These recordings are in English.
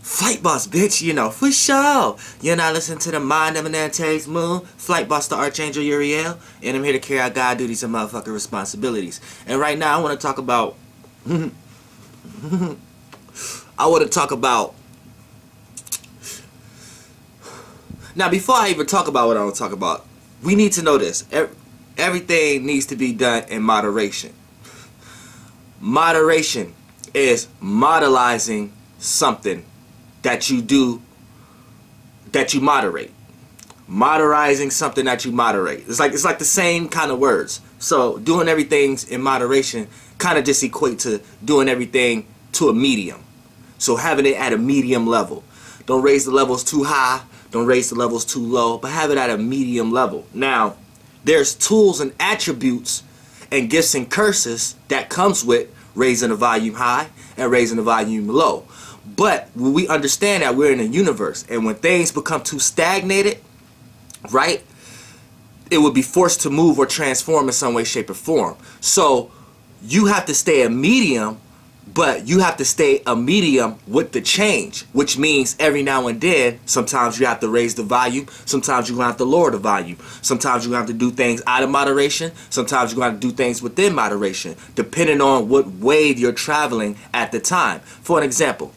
Flight Boss, bitch, you know, for sure. You're not listening to the Mind Eminentary's Moon, Flight Boss, the Archangel Uriel, and I'm here to carry out God duties and motherfucking responsibilities. And right now, I want to talk about, now before I even talk about what I want to talk about, we need to know this. Everything needs to be done in moderation. Moderation is modelizing something that you do, that you moderate. Moderizing something that you moderate. It's like the same kind of words. So doing everything in moderation kind of just equate to doing everything to a medium. So having it at a medium level. Don't raise the levels too high. Don't raise the levels too low. But have it at a medium level. Now, there's tools and attributes and gifts and curses that comes with raising the volume high and raising the volume low. But when we understand that we're in a universe, and when things become too stagnated, right, it would be forced to move or transform in some way, shape, or form. So you have to stay a medium, but you have to stay a medium with the change, which means every now and then, sometimes you have to raise the volume, sometimes you're going to have to lower the volume, sometimes you're going to have to do things out of moderation, sometimes you're going to have to do things within moderation, depending on what wave you're traveling at the time. For an example,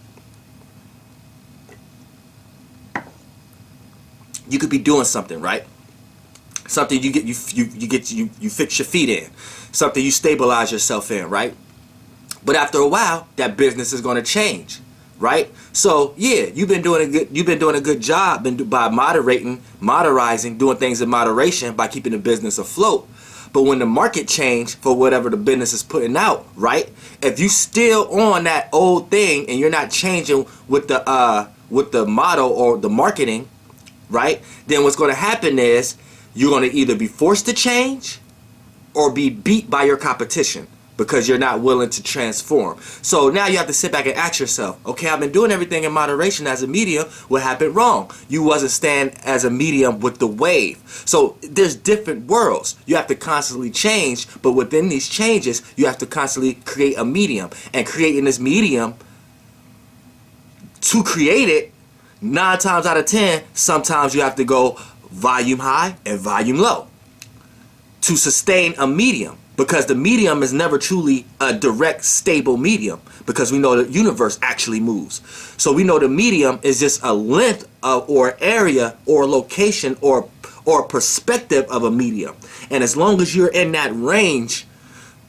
you could be doing something, right? Something you fix your feet in, something you stabilize yourself in, right? But after a while, that business is going to change, right? So yeah, you've been doing a good job by moderizing, doing things in moderation by keeping the business afloat. But when the market change for whatever the business is putting out, right? If you still on that old thing and you're not changing with the model or the marketing, right? Then what's going to happen is you're going to either be forced to change or be beat by your competition, because you're not willing to transform. So now you have to sit back and ask yourself, okay, I've been doing everything in moderation as a medium. What happened wrong? You wasn't staying as a medium with the wave. So there's different worlds. You have to constantly change, but within these changes, you have to constantly create a medium. And creating this medium, to create it, 9 times out of 10, sometimes you have to go volume high and volume low to sustain a medium. Because the medium is never truly a direct, stable medium. Because we know the universe actually moves. So we know the medium is just a length of, or area, or location, or perspective of a medium. And as long as you're in that range,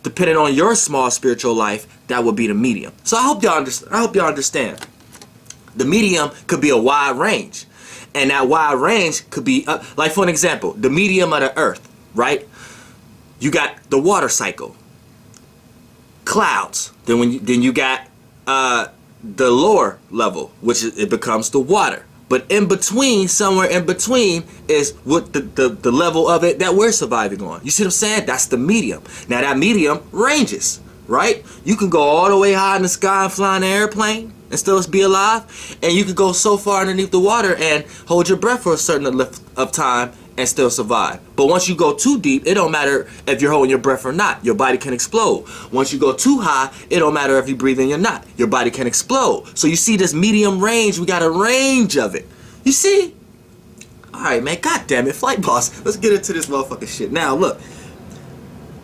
depending on your small spiritual life, that would be the medium. So I hope y'all understand. The medium could be a wide range. And that wide range could be, like for an example, the medium of the earth, right? You got the water cycle, clouds. Then you got the lower level, which it becomes the water. But in between, somewhere in between, is what the level of it that we're surviving on. You see what I'm saying? That's the medium. Now that medium ranges, right? You can go all the way high in the sky and fly in an airplane and still be alive, and you can go so far underneath the water and hold your breath for a certain length of time and still survive. But once you go too deep, it don't matter if you're holding your breath or not. Your body can explode. Once you go too high, it don't matter if you're breathing or not. Your body can explode. So you see this medium range, we got a range of it. You see? Alright, man, god damn it, Flight Boss. Let's get into this motherfucking shit. Now, look.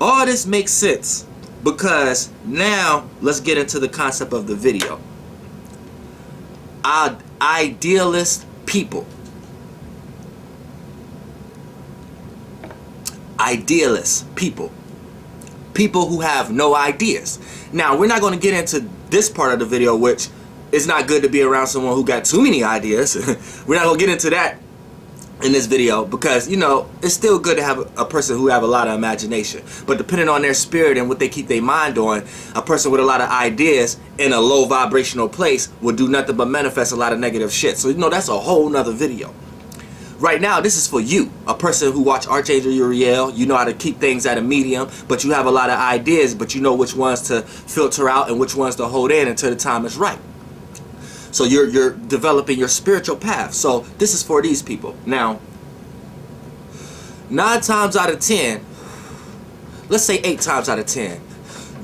All this makes sense because now let's get into the concept of the video. Idealist people. Idealist people. People who have no ideas. Now, we're not going to get into this part of the video, which is not good to be around someone who got too many ideas. We're not going to get into that in this video because, you know, it's still good to have a person who have a lot of imagination. But depending on their spirit and what they keep their mind on, a person with a lot of ideas in a low vibrational place will do nothing but manifest a lot of negative shit. So, you know, that's a whole nother video. Right now, this is for you, a person who watch Archangel Uriel. You know how to keep things at a medium, but you have a lot of ideas, but you know which ones to filter out and which ones to hold in until the time is right. So you're developing your spiritual path. So this is for these people. Now, 9 times out of 10, let's say 8 times out of 10,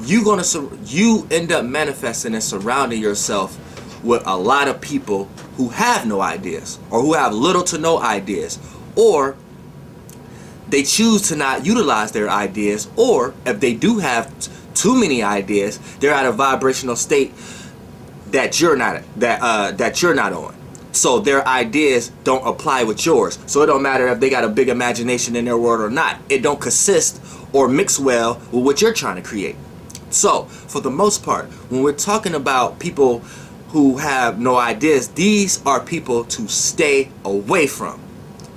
you end up manifesting and surrounding yourself with a lot of people who have no ideas, or who have little to no ideas, or they choose to not utilize their ideas, or if they do have too many ideas, they're at a vibrational state that you're not on. So their ideas don't apply with yours. So it don't matter if they got a big imagination in their world or not. It don't consist or mix well with what you're trying to create. So for the most part, when we're talking about people who have no ideas, these are people to stay away from.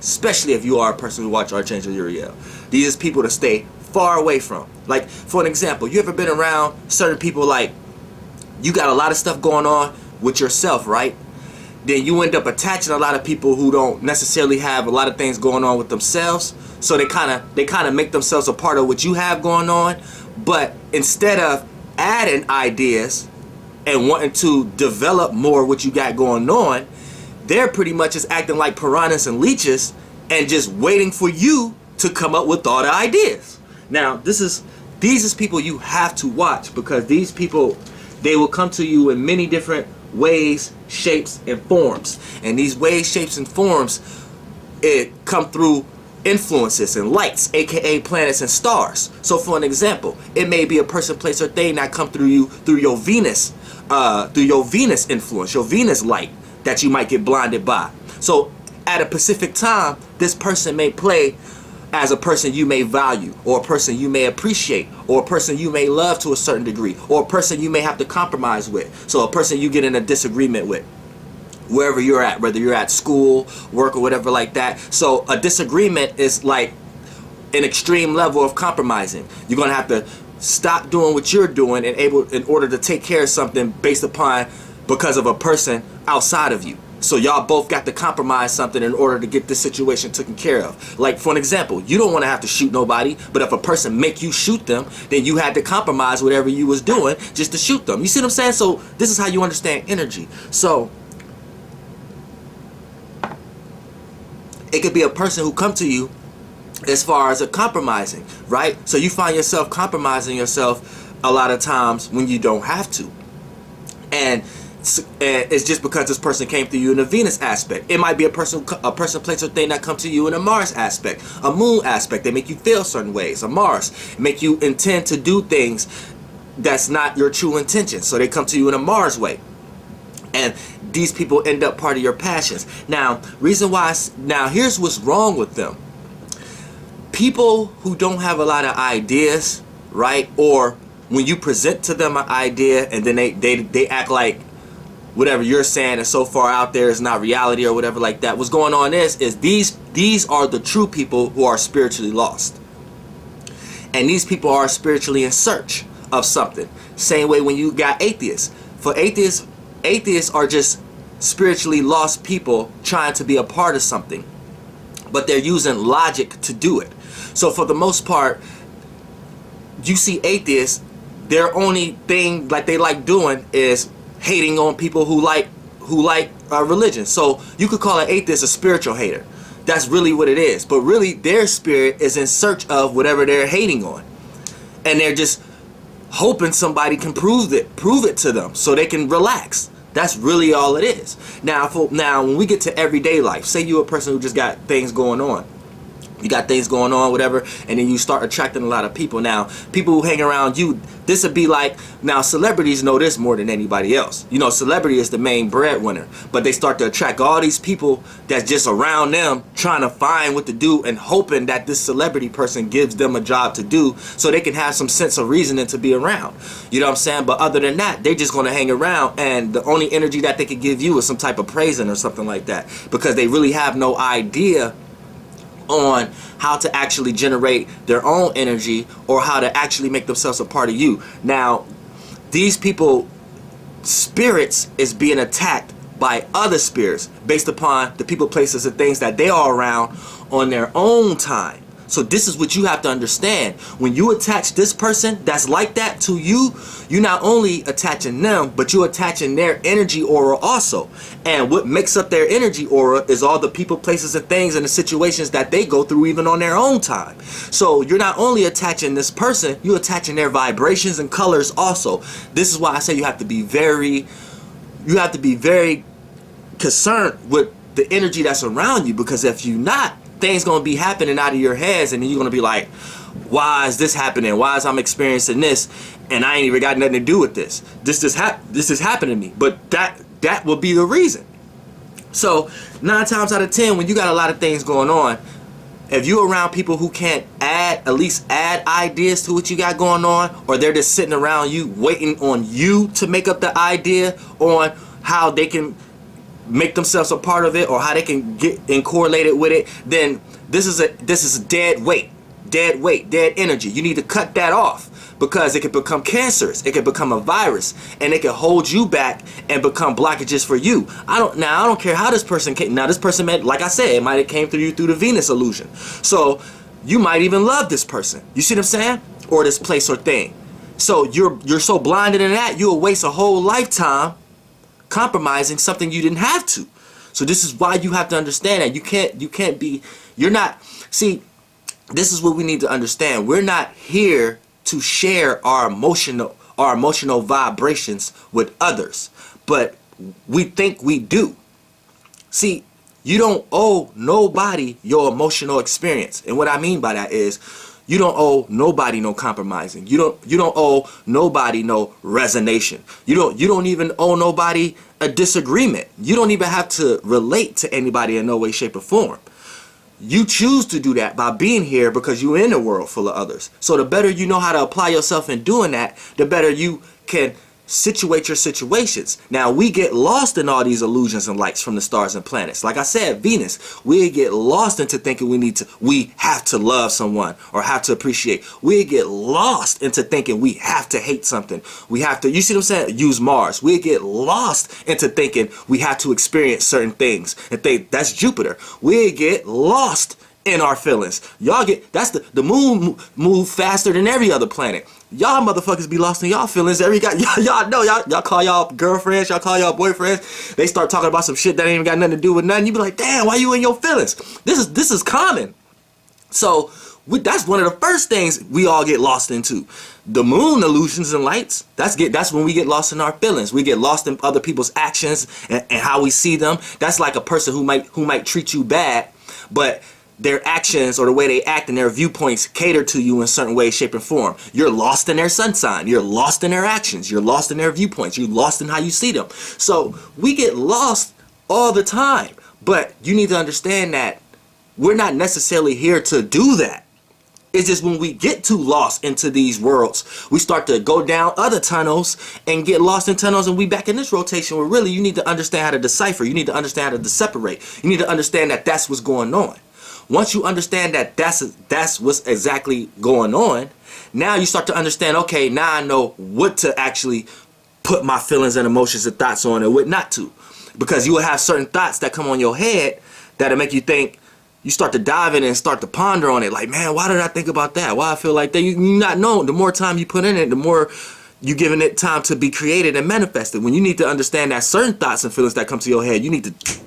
Especially if you are a person who watch Archangel Uriel. These are people to stay far away from. Like, for an example, you ever been around certain people, like, you got a lot of stuff going on with yourself, right? Then you end up attaching a lot of people who don't necessarily have a lot of things going on with themselves. So they kind of make themselves a part of what you have going on. But instead of adding ideas and wanting to develop more what you got going on, they're pretty much just acting like piranhas and leeches and just waiting for you to come up with all the ideas. Now, these is people you have to watch, because these people, they will come to you in many different ways, shapes, and forms. And these ways, shapes, and forms, it come through influences and lights, aka planets and stars. So for an example, it may be a person, place, or thing that come through you through your Venus influence, your Venus light, that you might get blinded by. So at a specific time, this person may play as a person you may value, or a person you may appreciate, or a person you may love to a certain degree, or a person you may have to compromise with. So a person you get in a disagreement with, wherever you're at, whether you're at school, work, or whatever like that. So a disagreement is like an extreme level of compromising. You're gonna have to stop doing what you're doing in order to take care of something because of a person outside of you. So y'all both got to compromise something in order to get this situation taken care of. Like, for an example, you don't want to have to shoot nobody, but if a person make you shoot them, then you had to compromise whatever you was doing just to shoot them. You see what I'm saying? So this is how you understand energy. So it could be a person who come to you as far as a compromising, right? So you find yourself compromising yourself a lot of times when you don't have to. And it's just because this person came to you in a Venus aspect. It might be a person, place, or thing that come to you in a Mars aspect, a Moon aspect. They make you feel certain ways. A Mars make you intend to do things that's not your true intention. So they come to you in a Mars way. And these people end up part of your passions. Now, here's what's wrong with them. People who don't have a lot of ideas, right? Or when you present to them an idea and then they act like whatever you're saying is so far out there is not reality or whatever like that. What's going on is these are the true people who are spiritually lost. And these people are spiritually in search of something. Same way when you got atheists. For atheists are just spiritually lost people trying to be a part of something. But they're using logic to do it. So for the most part, you see atheists, their only thing like they like doing is hating on people who like religion. So you could call an atheist a spiritual hater. That's really what it is. But really their spirit is in search of whatever they're hating on. And they're just hoping somebody can prove it to them so they can relax. That's really all it is. Now when we get to everyday life, say you're a person who just got things going on. You got things going on, whatever, and then you start attracting a lot of people. Now, people who hang around you, this would be like, now celebrities know this more than anybody else. You know, celebrity is the main breadwinner, but they start to attract all these people that's just around them trying to find what to do and hoping that this celebrity person gives them a job to do so they can have some sense of reasoning to be around. You know what I'm saying? But other than that, they're just going to hang around, and the only energy that they could give you is some type of praising or something like that, because they really have no idea on how to actually generate their own energy or how to actually make themselves a part of you. Now, these people, spirits is being attacked by other spirits based upon the people, places, and things that they are around on their own time. So this is what you have to understand. When you attach this person that's like that to you, you're not only attaching them, but you're attaching their energy aura also. And what makes up their energy aura is all the people, places, and things and the situations that they go through even on their own time. So you're not only attaching this person, you're attaching their vibrations and colors also. This is why I say you have to be very, you have to be very concerned with the energy that's around you, because if you not, things gonna be happening out of your heads, and then you're gonna be like, why is this happening? Why is I'm experiencing this, and I ain't even got nothing to do with this? This is happening to me. But that will be the reason. So 9 times out of 10, when you got a lot of things going on, if you're around people who can't at least add ideas to what you got going on, or they're just sitting around you waiting on you to make up the idea on how they can make themselves a part of it, or how they can get in correlated with it, then this is a dead weight, dead energy. You need to cut that off, because it can become cancerous, it can become a virus, and it can hold you back and become blockages for you. I don't care how this person came. Now this person met, like I said, it might have came through you through the Venus illusion. So you might even love this person. You see what I'm saying? Or this place or thing. So you're so blinded in that, you'll waste a whole lifetime compromising something you didn't have to. So this is why you have to understand that this is what we need to understand. We're not here to share our emotional vibrations with others, but we think we do. See, you don't owe nobody your emotional experience. And what I mean by that is, you don't owe nobody no compromising. You don't owe nobody no resonation. You don't even owe nobody a disagreement. You don't even have to relate to anybody in no way, shape, or form. You choose to do that by being here, because you're in a world full of others. So the better you know how to apply yourself in doing that, the better you can situate your situations. Now, we get lost in all these illusions and lights from the stars and planets. Like I said, Venus, we get lost into thinking we have to love someone or have to appreciate. We get lost into thinking we have to hate something. We have to, you see what I'm saying? Use Mars. We get lost into thinking we have to experience certain things and think that's Jupiter. We get lost in our feelings. That's the moon move faster than every other planet. Y'all motherfuckers be lost in y'all feelings. Y'all know y'all call y'all girlfriends, y'all call y'all boyfriends. They start talking about some shit that ain't even got nothing to do with nothing. You be like, damn, why you in your feelings? This is common. So that's one of the first things we all get lost into. The moon illusions and lights. That's when we get lost in our feelings. We get lost in other people's actions and how we see them. That's like a person who might treat you bad, but their actions or the way they act and their viewpoints cater to you in certain way, shape, and form. You're lost in their sun sign. You're lost in their actions. You're lost in their viewpoints. You're lost in how you see them. So we get lost all the time. But you need to understand that we're not necessarily here to do that. It's just when we get too lost into these worlds, we start to go down other tunnels and get lost in tunnels, and we back in this rotation where really you need to understand how to decipher. You need to understand how to separate. You need to understand that that's what's going on. Once you understand that that's what's exactly going on, now you start to understand, okay, now I know what to actually put my feelings and emotions and thoughts on and what not to. Because you will have certain thoughts that come on your head that'll make you think, you start to dive in and start to ponder on it. Like, man, why did I think about that? Why I feel like that? You not know. The more time you put in it, the more you giving it time to be created and manifested. When you need to understand that certain thoughts and feelings that come to your head, you need to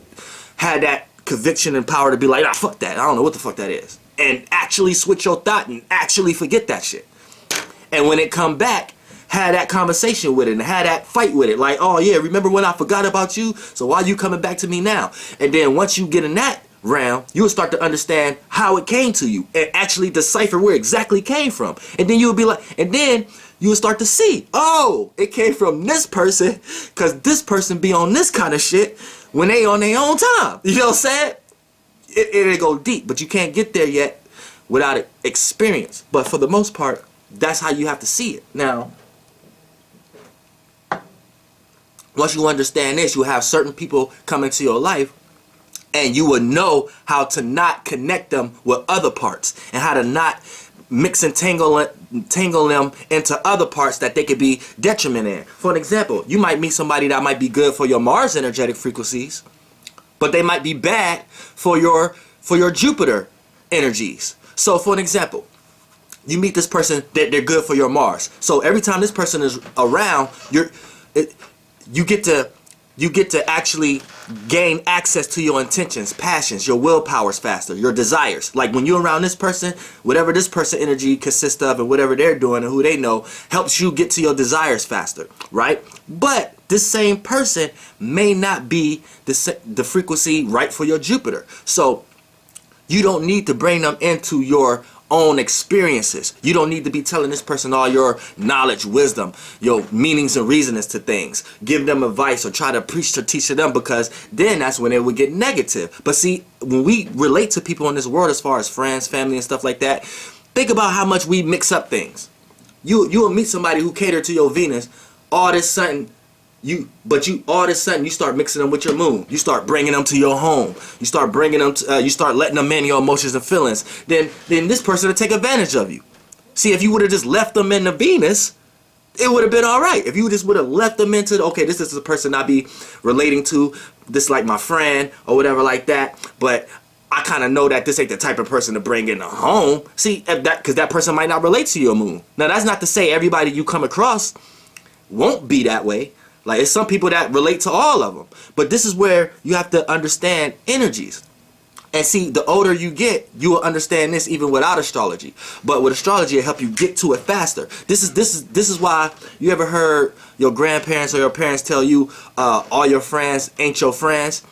have that conviction and power to be like, nah, fuck that. I don't know what the fuck that is. And actually switch your thought and actually forget that shit. And when it come back, have that conversation with it and have that fight with it. Like, oh yeah, remember when I forgot about you? So why you coming back to me now? And then once you get in that round, you'll start to understand how it came to you and actually decipher where it exactly came from. And then you'll be like, and then you'll start to see, oh, it came from this person, because this person be on this kind of shit when they on their own time. You know what I'm saying? It'll go deep, but you can't get there yet without experience. But for the most part, that's how you have to see it. Now, once you understand this, you'll have certain people come into your life, and you will know how to not connect them with other parts and how to not mix and tangle them into other parts that they could be detriment in. For an example, you might meet somebody that might be good for your Mars energetic frequencies, but they might be bad for your Jupiter energies. So for an example, you meet this person that they're good for your Mars. So every time this person is around, you get to you get to actually gain access to your intentions, passions, your willpowers faster, your desires. Like when you're around this person, whatever this person energy consists of and whatever they're doing and who they know helps you get to your desires faster, right? But this same person may not be the frequency right for your Jupiter. So you don't need to bring them into your own experiences. You don't need to be telling this person all your knowledge, wisdom, your meanings and reasonings to things. Give them advice or try to preach or teach to them, because then that's when it would get negative. But see, when we relate to people in this world as far as friends, family and stuff like that, think about how much we mix up things. You will meet somebody who cater to your Venus, all this sudden you start mixing them with your moon. You start bringing them to your home. You start bringing them to, you start letting them in your emotions and feelings. Then this person will take advantage of you. See, if you would have just left them in the Venus, it would have been all right. If you just would have left them into, okay, this is the person I be relating to, this like my friend or whatever like that, but I kind of know that this ain't the type of person to bring in the home. See, because that person might not relate to your moon. Now, that's not to say everybody you come across won't be that way. Like, it's some people that relate to all of them. But this is where you have to understand energies. And see, the older you get, you will understand this even without astrology. But with astrology, it'll help you get to it faster. This is why you ever heard your grandparents or your parents tell you all your friends ain't your friends.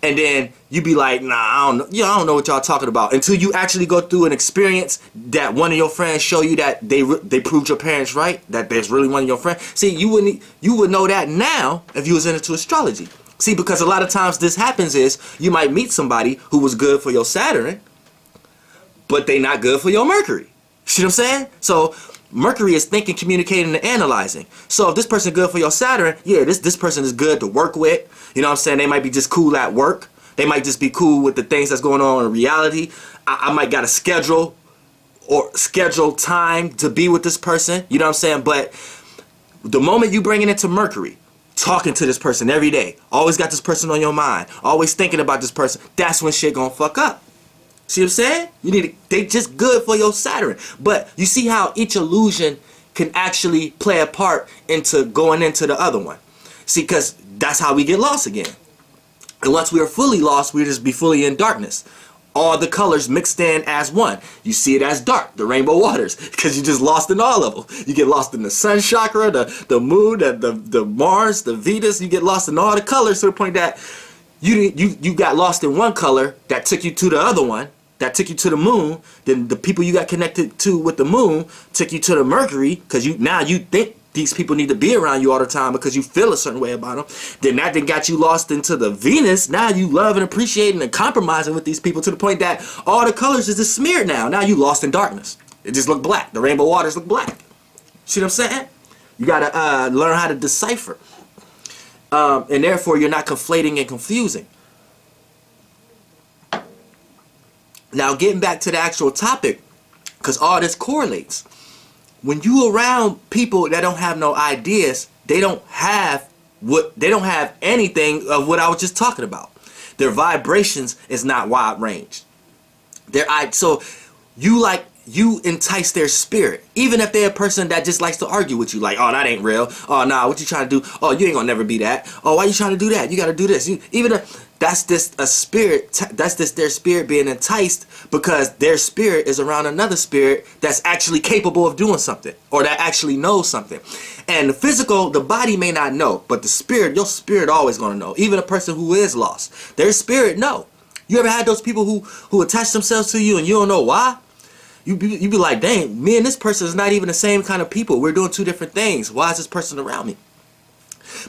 And then you be like, nah, I don't know what y'all talking about, until you actually go through an experience that one of your friends show you that they proved your parents right, that there's really one of your friends. See, you would know that now if you was into astrology. See, because a lot of times this happens is you might meet somebody who was good for your Saturn, but they not good for your Mercury. See what I'm saying? So Mercury is thinking, communicating, and analyzing. So if this person good for your Saturn, yeah, this person is good to work with. You know what I'm saying? They might be just cool at work. They might just be cool with the things that's going on in reality. I might got to schedule time to be with this person. You know what I'm saying? But the moment you bring it into Mercury, talking to this person every day, always got this person on your mind, always thinking about this person, that's when shit gonna fuck up. See what I'm saying? They just good for your Saturn. But you see how each illusion can actually play a part into going into the other one. See, because that's how we get lost again. And once we are fully lost, we just be fully in darkness. All the colors mixed in as one. You see it as dark, the rainbow waters, because you just lost in all of them. You get lost in the sun chakra, the moon, the Mars, the Venus. You get lost in all the colors to the point that you got lost in one color that took you to the other one, that took you to the moon. Then the people you got connected to with the moon took you to the Mercury, because now you think these people need to be around you all the time because you feel a certain way about them. Then that got you lost into the Venus. Now you love and appreciating and compromising with these people to the point that all the colors is just smeared now. Now you lost in darkness. It just look black. The rainbow waters look black. See what I'm saying? You got to learn how to decipher. And therefore you're not conflating and confusing. Now getting back to the actual topic, because all this correlates. When you around people that don't have no ideas, they don't have anything of what I was just talking about. Their vibrations is not wide range. So you entice their spirit, even if they're a person that just likes to argue with you, like, oh, that ain't real. Oh, nah, what you trying to do? Oh, you ain't gonna never be that. Oh, why you trying to do that? You gotta do this. That's just a spirit. That's just their spirit being enticed, because their spirit is around another spirit that's actually capable of doing something, or that actually knows something. And the physical, the body may not know, but the spirit, your spirit always gonna know. Even a person who is lost, their spirit know. You ever had those people who attach themselves to you and you don't know why? You be like, dang, me and this person is not even the same kind of people. We're doing two different things. Why is this person around me?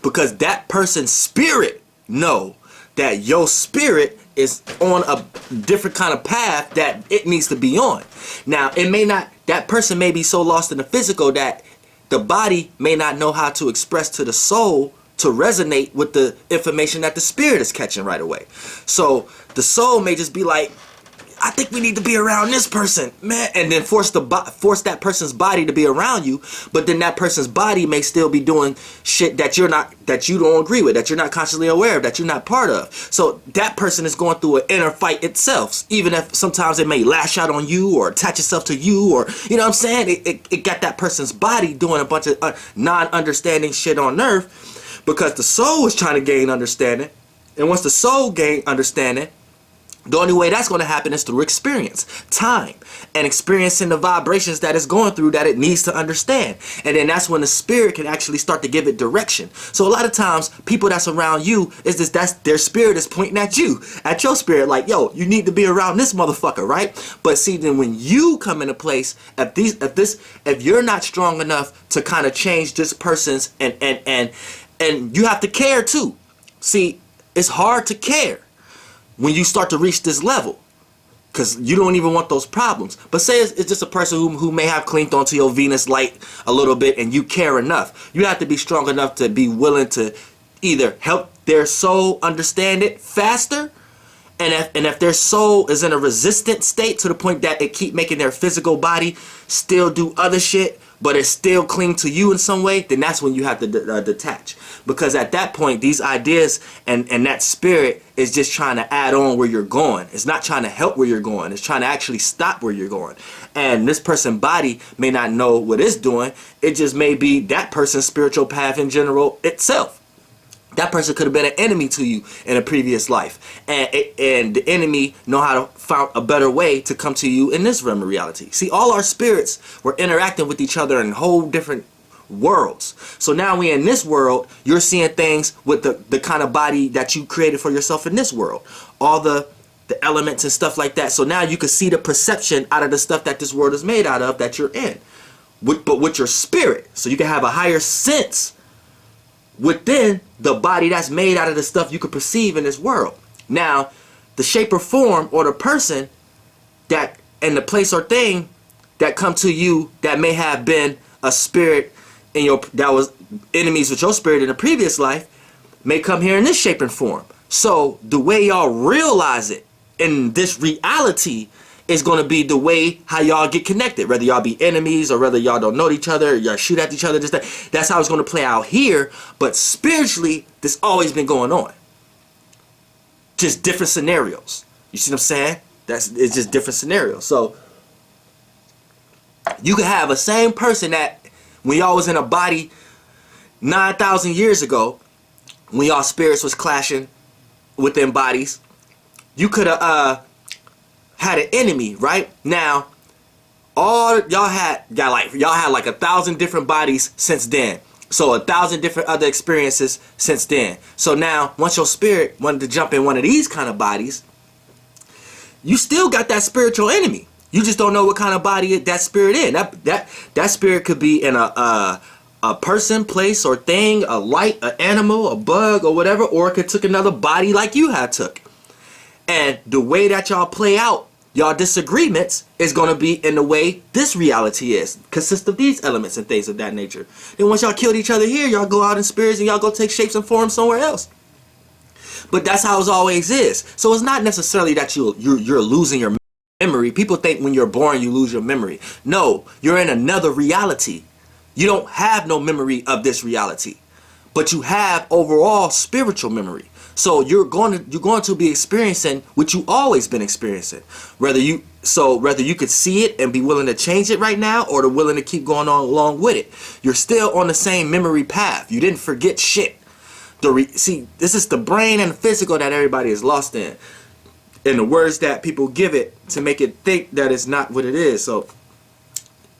Because that person's spirit know that your spirit is on a different kind of path that it needs to be on. Now, that person may be so lost in the physical that the body may not know how to express to the soul to resonate with the information that the spirit is catching right away. So the soul may just be like, I think we need to be around this person, man, and then force that person's body to be around you. But then that person's body may still be doing shit that you don't agree with, that you're not consciously aware of, that you're not part of. So that person is going through an inner fight itself, even if sometimes it may lash out on you or attach itself to you, or you know what I'm saying. It got that person's body doing a bunch of non-understanding shit on earth. because the soul is trying to gain understanding. And once the soul gain understanding, the only way that's going to happen is through experience, time, and experiencing the vibrations that it's going through that it needs to understand. And then that's when the spirit can actually start to give it direction. So a lot of times, people that's around you, that's their spirit is pointing at you, at your spirit, like, yo, you need to be around this motherfucker, right? But see, then when you come into place, if you're not strong enough to kind of change this person's, and you have to care too. See, it's hard to care when you start to reach this level, because you don't even want those problems. But say it's just a person who may have clinged onto your Venus light a little bit and you care enough. You have to be strong enough to be willing to either help their soul understand it faster, and if their soul is in a resistant state to the point that it keep making their physical body still do other shit, but it still cling to you in some way, then that's when you have to detach. Because at that point, these ideas and that spirit is just trying to add on where you're going. It's not trying to help where you're going. It's trying to actually stop where you're going. And this person's body may not know what it's doing. It just may be that person's spiritual path in general itself. That person could have been an enemy to you in a previous life, and the enemy know how to find a better way to come to you in this realm of reality. See, all our spirits were interacting with each other in whole different worlds. So now we in this world, you're seeing things with the kind of body that you created for yourself in this world, all the elements and stuff like that. So now you can see the perception out of the stuff that this world is made out of that you're in, but with your spirit, so you can have a higher sense within the body that's made out of the stuff you could perceive in this world. Now, the shape or form or the person that and the place or thing that come to you that may have been a spirit in your that was enemies with your spirit in a previous life may come here in this shape and form. So the way y'all realize it in this reality is going to be the way how y'all get connected, whether y'all be enemies or whether y'all don't know each other, y'all shoot at each other. That's how it's going to play out here. But spiritually, this always been going on. Just different scenarios. You see what I'm saying? It's just different scenarios. So you could have a same person that when y'all was in a body 9,000 years ago, when y'all spirits was clashing within bodies, you could have had an enemy, right? Now, all y'all had like 1,000 different bodies since then. So 1,000 different other experiences since then. So now, once your spirit wanted to jump in one of these kind of bodies, you still got that spiritual enemy. You just don't know what kind of body that spirit in. That spirit could be in a person, place, or thing, a light, an animal, a bug, or whatever, or it could took another body like you had took. And the way that y'all play out y'all disagreements is going to be in the way this reality is, consists of these elements and things of that nature. Then once y'all killed each other here, y'all go out in spirits and y'all go take shapes and forms somewhere else. But that's how it always is. So it's not necessarily that you're losing your memory. People think when you're born you lose your memory. No, you're in another reality. You don't have no memory of this reality, but you have overall spiritual memory. So you're going to be experiencing what you always been experiencing. Whether you could see it and be willing to change it right now, or to willing to keep going on along with it. You're still on the same memory path. You didn't forget shit. See, this is the brain and the physical that everybody is lost in, and the words that people give it to make it think that it's not what it is. So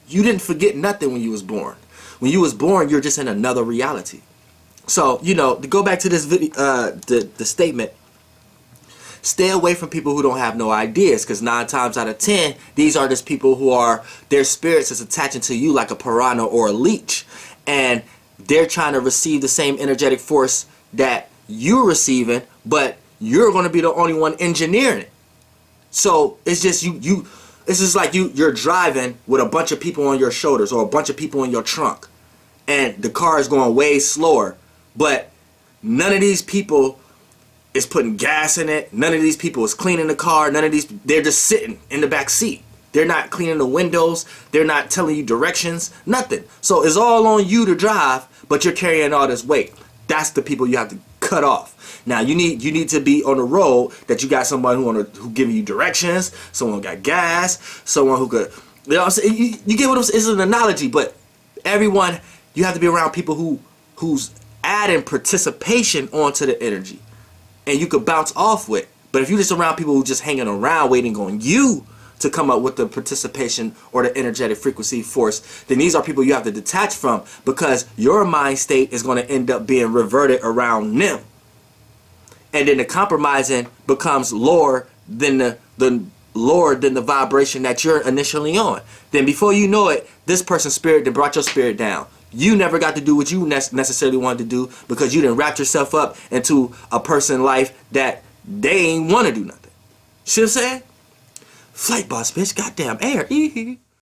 you didn't forget nothing when you was born. When you was born, you're just in another reality. So, you know, to go back to this video, the statement, stay away from people who don't have no ideas, because 9 times out of 10, these are just people who are, their spirits is attaching to you like a piranha or a leech, and they're trying to receive the same energetic force that you're receiving, but you're going to be the only one engineering it. So it's just it's just like you're driving with a bunch of people on your shoulders or a bunch of people in your trunk, and the car is going way slower. But none of these people is putting gas in it. None of these people is cleaning the car. They're just sitting in the back seat. They're not cleaning the windows. They're not telling you directions. Nothing. So it's all on you to drive, but you're carrying all this weight. That's the people you have to cut off. Now you need to be on the road that you got somebody who giving you directions, someone who got gas, someone who could, you know what I'm saying? You get what I'm saying? It's an analogy, but everyone, you have to be around people who's adding participation onto the energy, and you could bounce off with. But if you're just around people who just hanging around waiting on you to come up with the participation or the energetic frequency force, then these are people you have to detach from, because your mind state is going to end up being reverted around them. And then the compromising becomes lower than the vibration that you're initially on. Then before you know it, this person's spirit that brought your spirit down. You never got to do what you necessarily wanted to do, because you didn't wrap yourself up into a person's life that they ain't want to do nothing. See what I'm saying? Flight boss, bitch. Goddamn air.